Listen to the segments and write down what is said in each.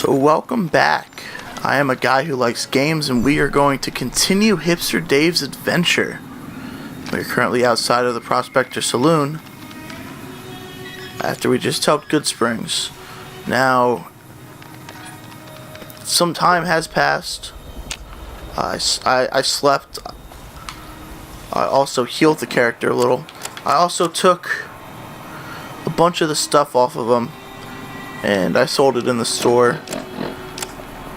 So welcome back. I am a guy who likes games, and we are going to continue Hipster Dave's adventure. We are currently outside of the Prospector Saloon after we just helped Goodsprings. Now, some time has passed. I slept. I also healed the character a little. I also took a bunch of the stuff off of him and I sold it in the store.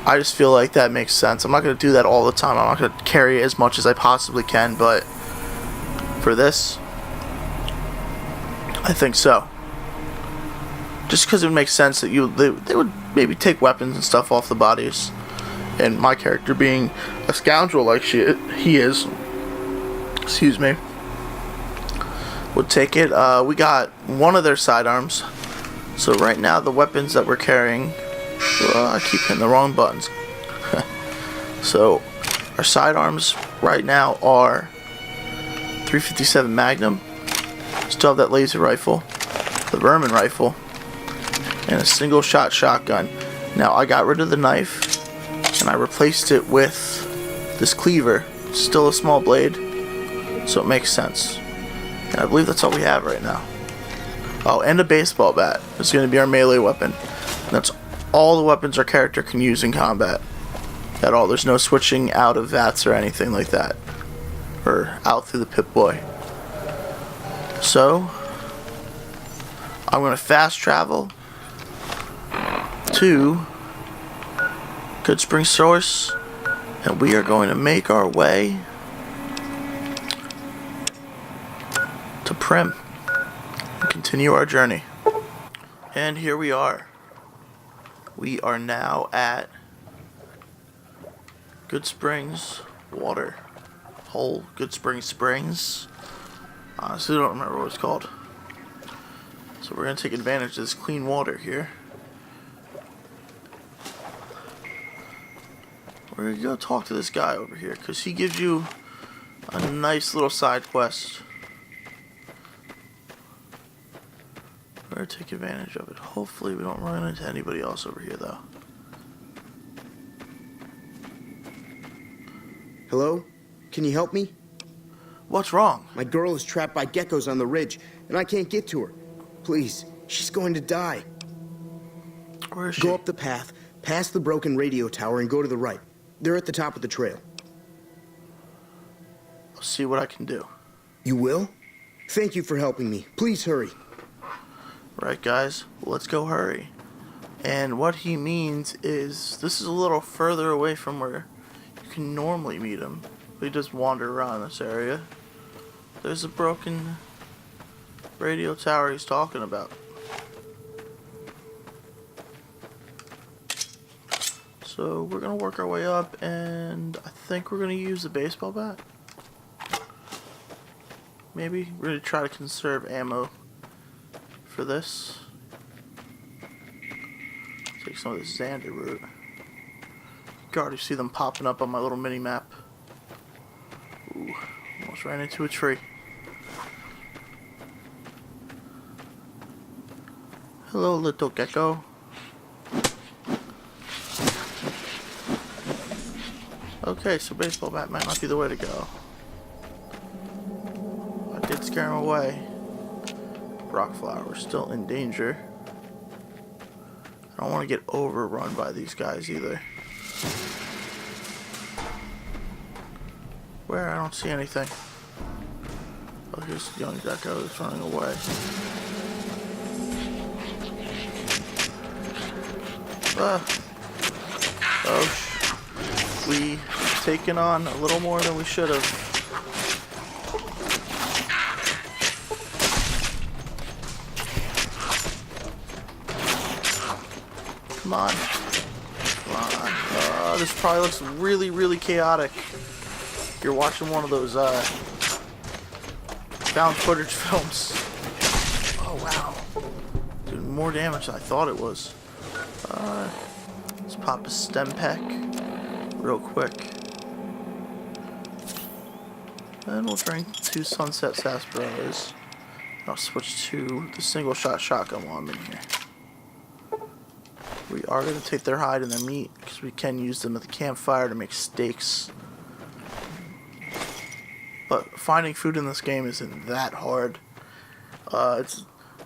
I just feel like that makes sense. I'm not going to do that all the time. I'm not going to carry as much as I possibly can, but for this, I think so. Just because it makes sense that they would maybe take weapons and stuff off the bodies. And my character being a scoundrel like he is, excuse me, would take it. We got one of their sidearms. So right now the weapons that we're carrying, I keep hitting the wrong buttons. So our sidearms right now are 357 Magnum. Still have that laser rifle, the Vermin rifle, and a single shot shotgun. Now I got rid of the knife and I replaced it with this cleaver. Still a small blade, so it makes sense. And I believe that's all we have right now. Oh, and a baseball bat. It's going to be our melee weapon. And that's all the weapons our character can use in combat. At all. There's no switching out of VATS or anything like that. Or out through the Pip-Boy. So, I'm going to fast travel to Goodspring Source. And we are going to make our way to Prim. Continue our journey. And here we are. We are now at Goodsprings Water Hole. Goodsprings Springs. Honestly, I don't remember what it's called. So we're going to take advantage of this clean water here. We're going to go talk to this guy over here, because he gives you a nice little side quest. We're going to take advantage of it. Hopefully we don't run into anybody else over here, though. Hello? Can you help me? What's wrong? My girl is trapped by geckos on the ridge, and I can't get to her. Please, she's going to die. Where is she? Go up the path, past the broken radio tower, and go to the right. They're at the top of the trail. I'll see what I can do. You will? Thank you for helping me. Please hurry. Right, guys, let's go hurry. And what he means is this is a little further away from where you can normally meet him. We just wander around this area. There's a broken radio tower he's talking about. So we're gonna work our way up, and I think we're gonna use the baseball bat. Maybe we're gonna try to conserve ammo for this. Take some of this Xander route. You can already see them popping up on my little mini map. Ooh, almost ran into a tree. Hello, little gecko. Okay, so baseball bat might not be the way to go. I did scare him away. Rockflower still in danger. I don't want to get overrun by these guys either. Where? I don't see anything. Oh, here's the young gecko that's running away. We taken on a little more than we should have. Come on. Come on. This probably looks really, really chaotic. You're watching one of those found footage films. Oh, wow. Doing more damage than I thought it was. Let's pop a stem pack real quick. And we'll drink 2 Sunset Sarsaparillas. I'll switch to the single shot shotgun while I'm in here. We are going to take their hide and their meat because we can use them at the campfire to make steaks. But finding food in this game isn't that hard. It's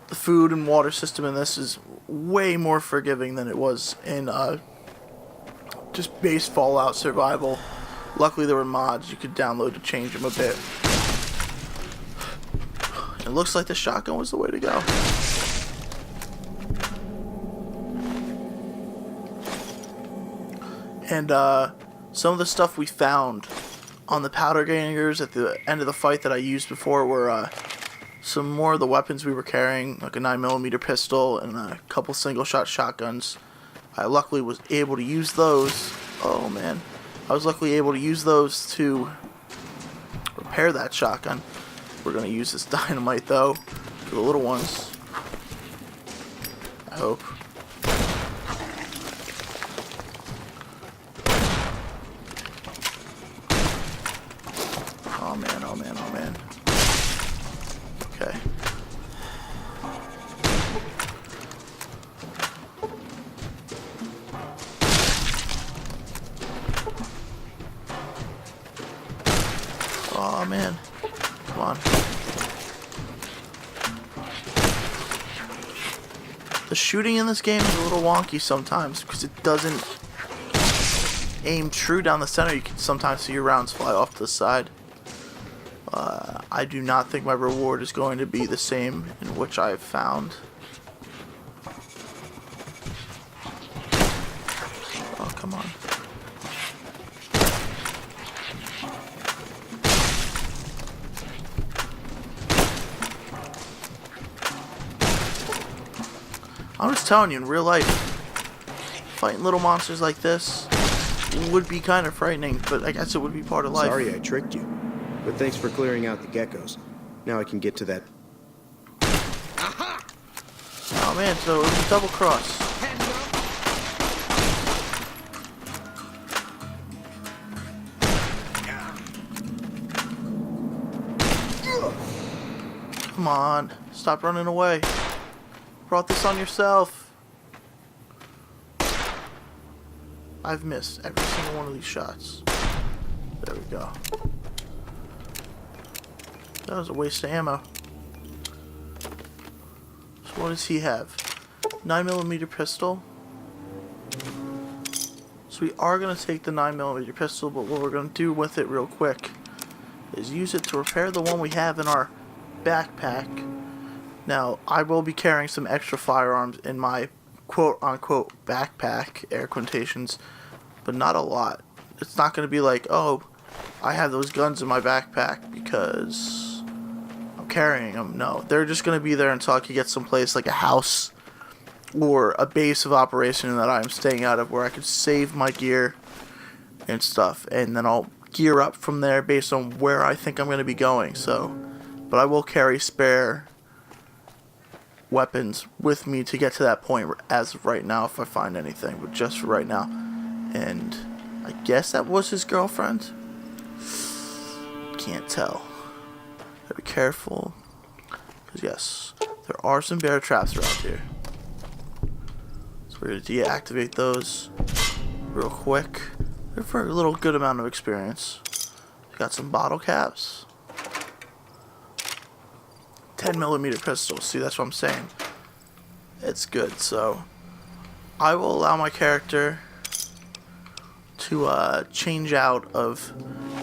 the food and water system in this is way more forgiving than it was in just base Fallout survival. Luckily there were mods you could download to change them a bit. It looks like the shotgun was the way to go. And some of the stuff we found on the powder gangers at the end of the fight that I used before were some more of the weapons we were carrying, like a 9mm pistol and a couple single shot shotguns. I luckily was able to use those. Oh man. I was luckily able to use those to repair that shotgun. We're going to use this dynamite though for the little ones. I hope. Oh man, oh man, oh man. Okay. Oh man. Come on. The shooting in this game is a little wonky sometimes because it doesn't aim true down the center. You can sometimes see your rounds fly off to the side. I do not think my reward is going to be the same in which I have found. Oh, come on. I'm just telling you, in real life, fighting little monsters like this would be kind of frightening, but I guess it would be part of life. Sorry I tricked you, but thanks for clearing out the geckos. Now I can get to that. Aha! Oh man, so it was a double cross. Come on, stop running away. Brought this on yourself. I've missed every single one of these shots. There we go. That was a waste of ammo. So what does he have? 9mm pistol. So we are going to take the 9mm pistol, but what we're going to do with it real quick is use it to repair the one we have in our backpack. Now, I will be carrying some extra firearms in my quote-unquote backpack, air quotations, but not a lot. It's not going to be like, oh, I have those guns in my backpack because I'm carrying them. No, they're just going to be there until I can get someplace like a house or a base of operation that I'm staying out of where I can save my gear and stuff, and then I'll gear up from there based on where I think I'm going to be going. So, but I will carry spare weapons with me to get to that point as of right now if I find anything, but just for right now. And I guess that was his girlfriend. Can't tell. Gotta be careful, because yes, there are some bear traps around here. So we're gonna deactivate those real quick. They're for a little good amount of experience. Got some bottle caps. 10mm pistol. See, that's what I'm saying. It's good. So I will allow my character to change out of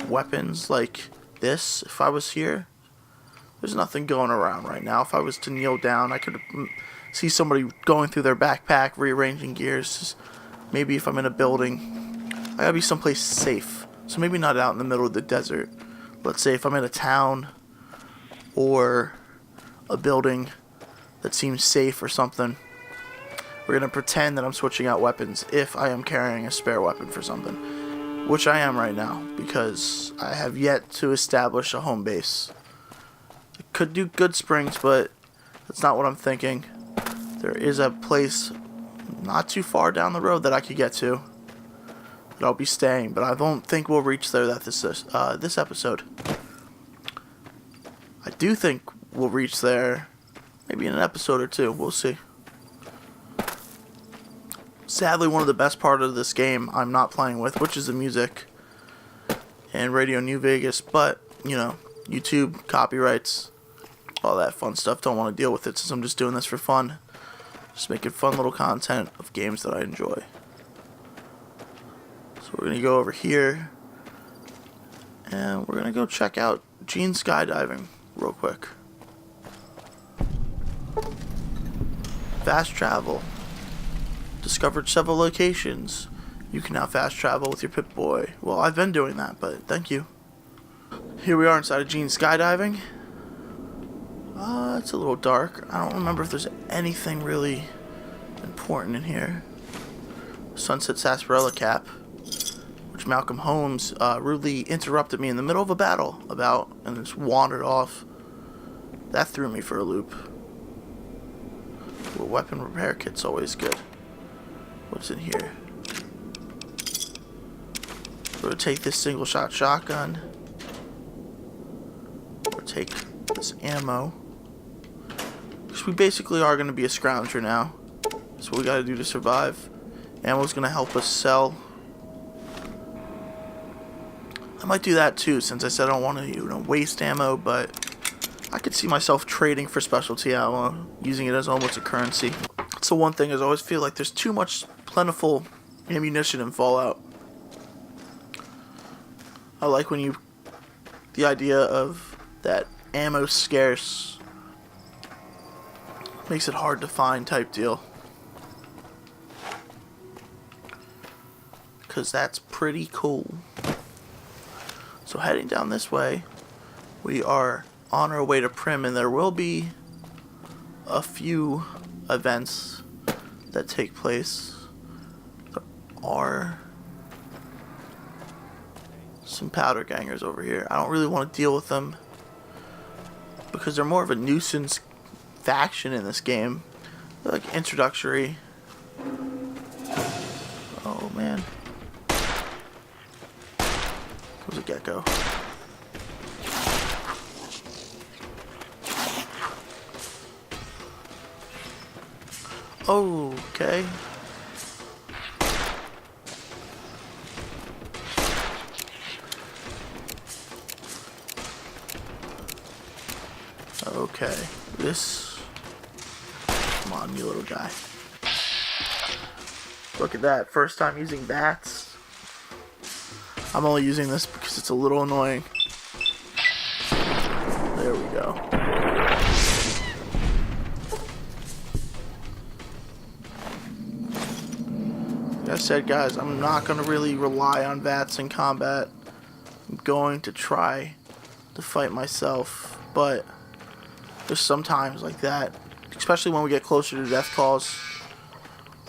weapons like this. If I was here, there's nothing going around right now. If I was to kneel down, I could see somebody going through their backpack, rearranging gears. Maybe if I'm in a building, I gotta be someplace safe. So maybe not out in the middle of the desert. Let's say if I'm in a town or a building that seems safe or something, we're going to pretend that I'm switching out weapons if I am carrying a spare weapon for something, which I am right now because I have yet to establish a home base. I could do Good Springs, but that's not what I'm thinking. There is a place not too far down the road that I could get to that I'll be staying, but I don't think we'll reach there this episode. I do think we'll reach there maybe in an episode or two. We'll see. sadly one of the best part of this game I'm not playing with, which is the music and Radio New Vegas, but, you know, YouTube, copyrights, all that fun stuff. Don't want to deal with it since I'm just doing this for fun. Just making fun little content of games that I enjoy. So we're going to go over here, and we're going to go check out Gene skydiving real quick. Fast travel. Discovered several locations. You can now fast travel with your Pip-Boy. Well, I've been doing that, but thank you. Here we are inside of Gene skydiving. It's a little dark. I don't remember if there's anything really important in here. Sunset Sarsaparilla cap, which Malcolm Holmes rudely interrupted me in the middle of a battle about and just wandered off. That threw me for a loop. Well, weapon repair kit's always good. What's in here? We're going to take this single shot shotgun. Or take this ammo. Because we basically are going to be a scrounger now. That's what we got to do to survive. Ammo's going to help us sell. I might do that too, since I said I don't want to waste ammo, but I could see myself trading for specialty ammo, using it as almost a currency. So one thing is I always feel like there's too much plentiful ammunition in Fallout. I like when the idea of that ammo scarce makes it hard to find type deal. Because that's pretty cool. So heading down this way, we are on our way to Prim, and there will be a few events that take place. There are some powder gangers over here. I don't really want to deal with them because they're more of a nuisance faction in this game. They're like introductory. Oh man. There's a gecko. Okay. Okay. This. Come on, you little guy. Look at that. First time using bats. I'm only using this because it's a little annoying. There we go. Like I said, guys, I'm not going to really rely on bats in combat. I'm going to try to fight myself, but there's some times like that, especially when we get closer to death calls,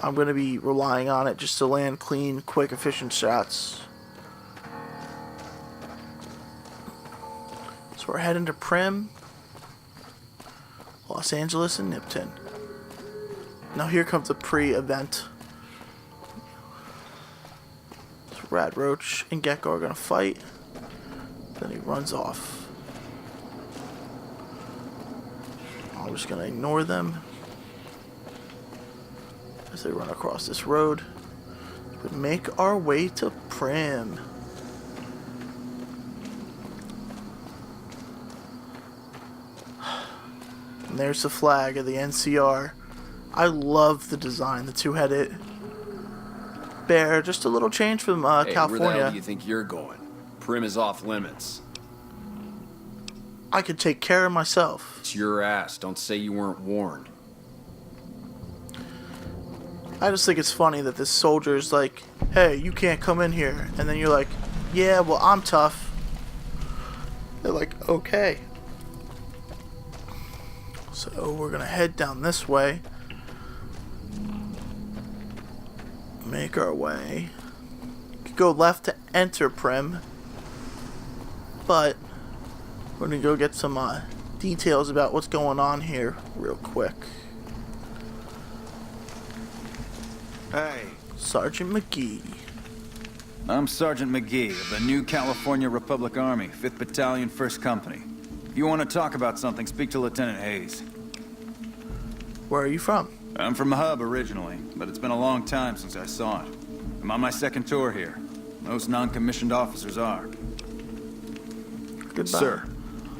I'm going to be relying on it just to land clean, quick, efficient shots. So we're heading to Prim, Los Angeles, and Nipton. Now here comes the pre-event. So Rat Roach and Gecko are going to fight. Then he runs off. I'm just going to ignore them as they run across this road. We make our way to Prim. And there's the flag of the NCR. I love the design, the two-headed bear. Just a little change from Hey, California. where the hell do you think you're going? Prim is off limits. I could take care of myself. It's your ass. Don't say you weren't warned. I just think it's funny that this soldier is like, hey, you can't come in here. And then you're like, yeah, well, I'm tough. They're like, okay. So we're going to head down this way. Make our way. Could go left to enter Prim. But we're going to go get some details about what's going on here real quick. Hey, Sergeant McGee. I'm Sergeant McGee of the New California Republic Army, 5th Battalion, 1st Company. If you want to talk about something, speak to Lieutenant Hayes. Where are you from? I'm from the hub originally, but it's been a long time since I saw it. I'm on my second tour here. Most non-commissioned officers are. Goodbye. Sir.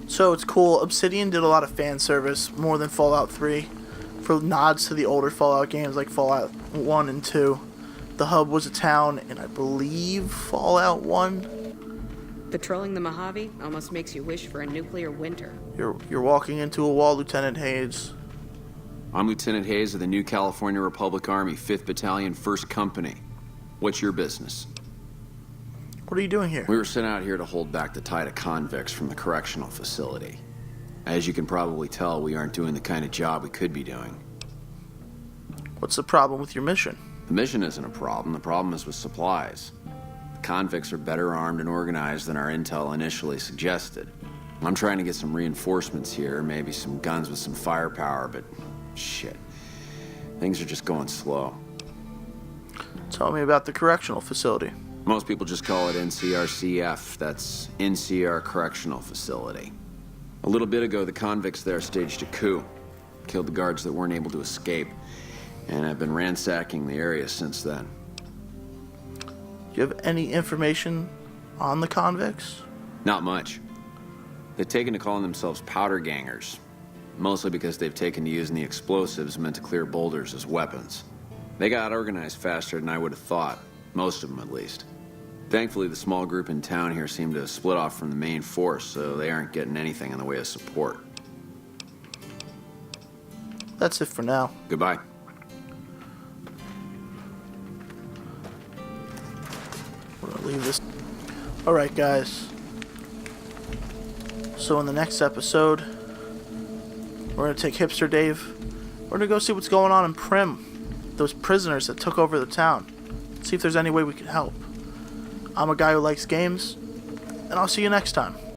So it's cool. Obsidian did a lot of fan service, more than Fallout 3, for nods to the older Fallout games like Fallout 1 and 2. The hub was a town in, I believe, Fallout 1. Patrolling the Mojave almost makes you wish for a nuclear winter. You're walking into a wall, Lieutenant Hayes. I'm Lieutenant Hayes of the New California Republic Army, 5th Battalion, 1st Company. What's your business? What are you doing here? We were sent out here to hold back the tide of convicts from the correctional facility. As you can probably tell, we aren't doing the kind of job we could be doing. What's the problem with your mission? The mission isn't a problem. The problem is with supplies. The convicts are better armed and organized than our intel initially suggested. I'm trying to get some reinforcements here, maybe some guns with some firepower, but shit. Things are just going slow. Tell me about the correctional facility. Most people just call it NCRCF. That's NCR Correctional Facility. A little bit ago, the convicts there staged a coup. Killed the guards that weren't able to escape. And I've been ransacking the area since then. Do you have any information on the convicts? Not much. They've taken to calling themselves powder gangers. Mostly because they've taken to using the explosives meant to clear boulders as weapons. They got organized faster than I would have thought. Most of them, at least. Thankfully, the small group in town here seem to have split off from the main force, so they aren't getting anything in the way of support. That's it for now. Goodbye. We're gonna leave this. Alright, guys. So in the next episode, we're gonna take Hipster Dave. We're gonna go see what's going on in Prim. Those prisoners that took over the town. See if there's any way we can help. I'm a guy who likes games, and I'll see you next time.